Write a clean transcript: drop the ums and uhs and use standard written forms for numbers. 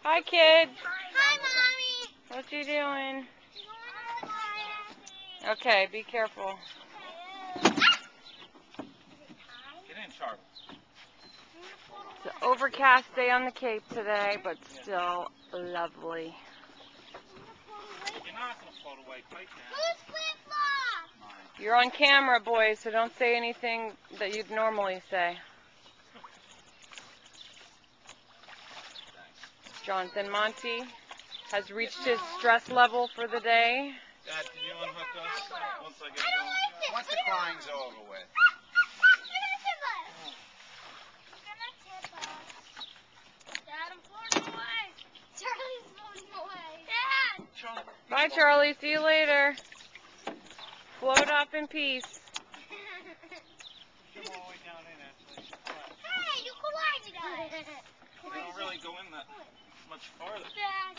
Hi, kids. Hi, Mommy. What you doing? Okay, be careful. Get in, Charlie. It's an overcast day on the Cape today, but still lovely. You're not going to float away quite now. Who's flip-flops? You're on camera, boys, so don't say anything that you'd normally say. Jonathan Monty has reached his stress level for the day. Dad, can you unhook us once I get going? Once the crying's over with. Dad, I'm floating away. Charlie's floating away. Dad! Charlie. Bye, Charlie. See you later. Float off in peace. Come all the way down in, Ashley. Hey, you collided us. They don't really go in that much farther. Dad.